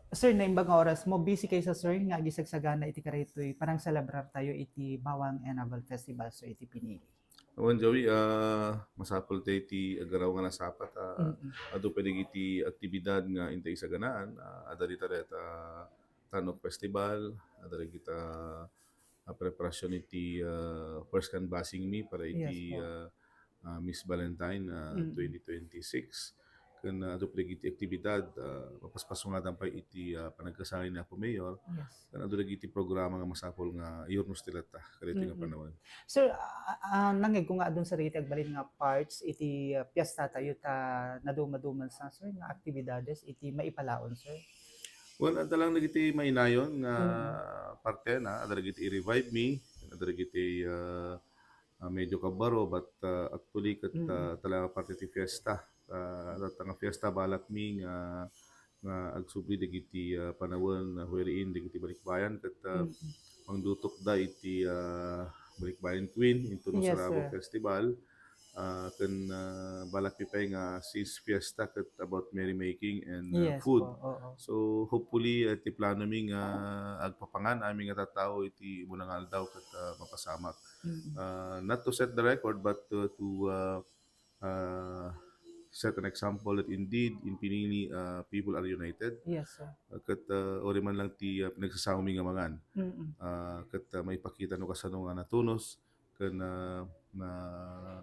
Sir, naimbag nga oras mo, busy kayo sa sir, nga gisagsagana iti karaytoy, parang celebrar tayo iti Bawang Annual Festival so iti pinili. Awan Joey, masapul tayo iti agaraw nga nasapat. Mm. Ado pwede iti aktibidad nga intay sa ganaan. Adali tayo Tanok Festival, adali kita preparasyon iti first canvassing me para Yes iti po. Miss Valentine Mm. 2026. Kan ado pwede iti aktibidad, mapaspasungatan pa iti panagkasahin na po mayor. Yes. Kan ado iti programa nga masapol nga iurnos tilata kadito nga Mm. panahon. Sir, nangeg ko nga dun sa riti agbalin nga parts iti piyesta tayo ta nadumaduman sa sir nga aktibidades iti maipalaon sir. Well, adda lang dagiti mainayon nga Mm. parte na adda dagiti i-revive me, adda dagiti medyo kabaro but actually ket Mm. talaga parte ti fiesta. Data nga fiesta balak mi nga agsubli dagiti panawon wherein dagiti balikbayan ket Mm. mangdutok da iti Balikbayan Queen into no Yes Saragog sir. Festival. Kan balak mi pay nga sis fiesta ket about merrymaking and Yes po, food. oo. So hopefully ti plano mi nga agpapangan ami nga tattao iti munang aldaw ket mapasamak. Mm. Not to set the record but to uh, set an example that indeed in Pinili people are united. Yes sir. Ket ori man lang ti pinagsasamo mi nga mangan. Mm. Ket maipakita no kasano nga natunos ken na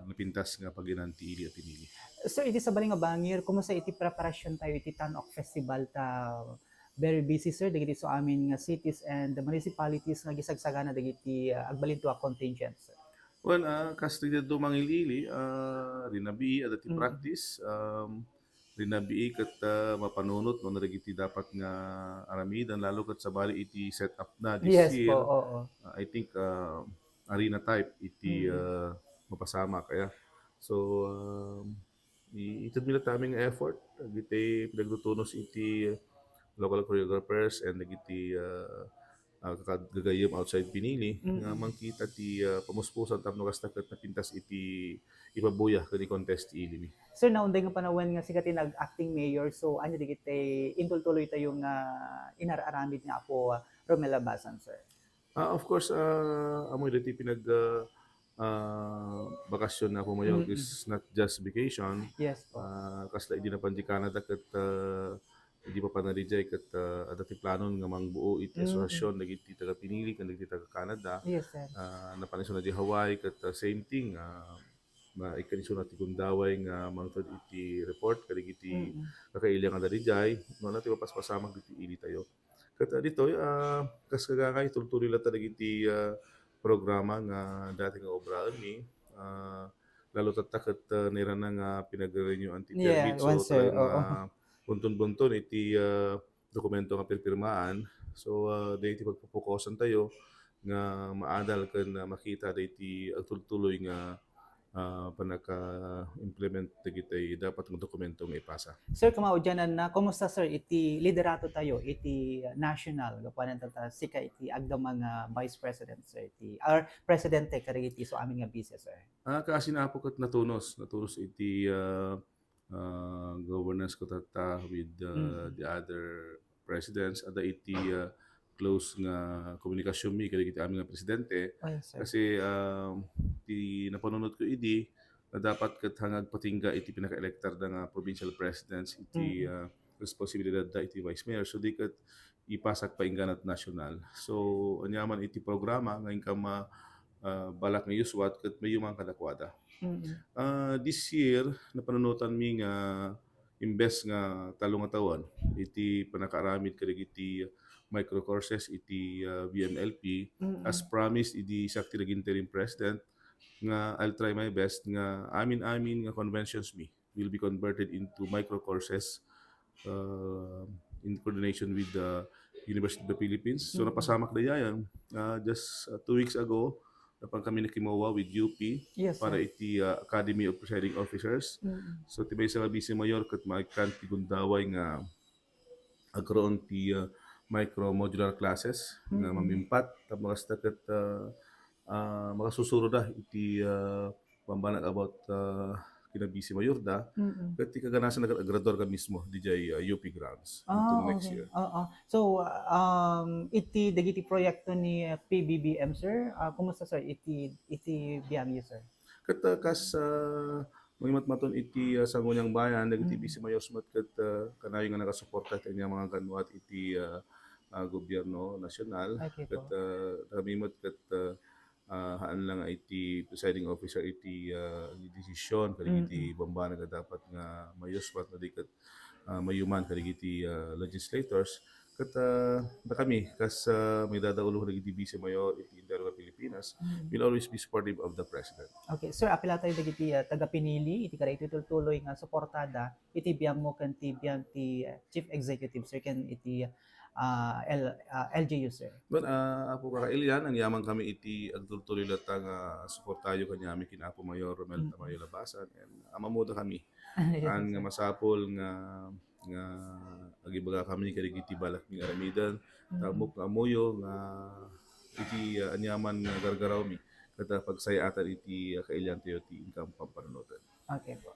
napintas nga paginan ti ili a pinili. So iti sabali nga bangir, kumusta iti preparasyon tayo iti Tanok Festival ta very busy sir dagiti so amin nga cities and the municipalities nga gisagsagana dagiti agbalin to a contingent sir. Well, kas ti dadto mangilili, rinabii adati Mm. practice, rinabii ket mapanunot no dagiti dapat nga aramidan lalo ket sabali iti set up na this Yes po, year. oo. I think arena type iti Mm. mapasama kaya. So ited mi taming effort dagiti pinagtutunos iti local choreographers and dagiti gagayem outside Pinili nga Mm. mangkita ti pamuspusan tapno kasta ket napintas iti ipabuya ken i-contest ti ilimi. Sir, naunday nga panahon nga sikat nag-acting mayor so anya digiti indultuloy tayo nga inararamid nga po Romel Labasan sir. Of course, amoy dati bakasyon na pumayaw Mm. is not just vacation. Yes po. Kasla hindi na pan di Canada ket hindi pa panarijay ket adati planon nga mangbuo iti Mm. asosasyon dagiti taga Pinili ken dagiti taga Canada. Yes sir. Napanisyon na di Hawaii ket same thing na ikanisyon na ti gundaway nga mangtod iti report kadagiti Mm. kakailang nga darijay no na ti mapaspasamag diti ili tayo. Ket ditoy kas kagakay tultuloy lata dagiti programa nga dati nga obraan mi. Lalo tatta ket nairana nga pinag-renewan ti Yeah, permit one so sir, talagang oo. bunton-bunton iti dokumento nga pirpirmaan. So daydi pagpupukosan tayo nga maadal ken makita dayti agtultuloy nga panaka-implement dagiti dapat nga dokumento nga ipasa. Sir, kamaudyanan na, kumusta sir iti liderato tayo, iti national, gapuanan tata sika iti agda mga vice president sir, iti, or presidente karigi iti so amin nga busy sir. Kasi napo ket natunos iti governance ko tatta with Mm. the other presidents ada iti close nga komunikasyon mi kadagiti amin nga presidente Oh, yes sir. kasi ti napanunod ko idi na dapat ket hangag patingga iti pinaka-electar da nga provincial presidents iti Mm. responsibilidad da iti vice mayor so di ket ipasak painggan at nasyonal. So anyaman iti programa nga ingkam balak nga yuswat ket mayumang kadakwada. Mm. This year napanunutan mi nga imbes nga talo nga taon iti panakaaramid kadagiti micro courses iti BMLP as Mm. promised idi sakti nag interim president nga I'll try my best nga amin-amin nga conventions mi will be converted into micro courses in coordination with the University of the Philippines. So Mm. napasamak na yayan just 2 weeks ago napang kami nakimowa with UP Yes para sir. iti Academy of Presiding Officers. Mm. So tibay sa Vice Mayor ket maikan ti gundaway nga agkaroon ti micro modular classes nga Mm. mamimpat tapos kasta ket makasusurod iti pambanag about kina Vice Mayor da, Mm. ket ti kaganasan nag-graduar ka mismo DJ UP grounds Ah, into next okay. year. Oo. So, iti dagiti proyekto ni PBBM, sir. Kumusta, sir? Iti biyang sir. Ket kas may matmaton iti sangguniang bayan dagiti Mm. Vice Mayor sumat ket kanayo nga nakasuporta iti mga kanwat iti gobyerno nasyonal Okay ket po. namimot ket haan lang iti presiding officer iti desisyon Mm. kadagiti bamba nga dapat nga mayusmat na di ket mayuman kadagiti legislators ket na kami kas may dadaulo kadagiti Vice Mayor iti Interior nga Pilipinas Mm. will always be supportive of the president. Okay, sir, apela tayo dagiti taga Pinili, iti kada iti tuloy nga suportada, iti biyang mo kan ti biyang ti Chief Executive, sir, kan iti LGU, sir. But Apo Kakailian, ang yaman kami iti agtultuloy latang suportayo kanyami kin Apo Mayor Romel Mm. Tamayo Labasan and amamuda kami Yes, an nga sir. masapol nga agibaga kami kadagiti balak ng aramidan Mm. tamok nga amuyo nga iti anyaman nga gargaraw mi kada pagsayaatan iti kailian tayo ti income pampanunutan. Okay po.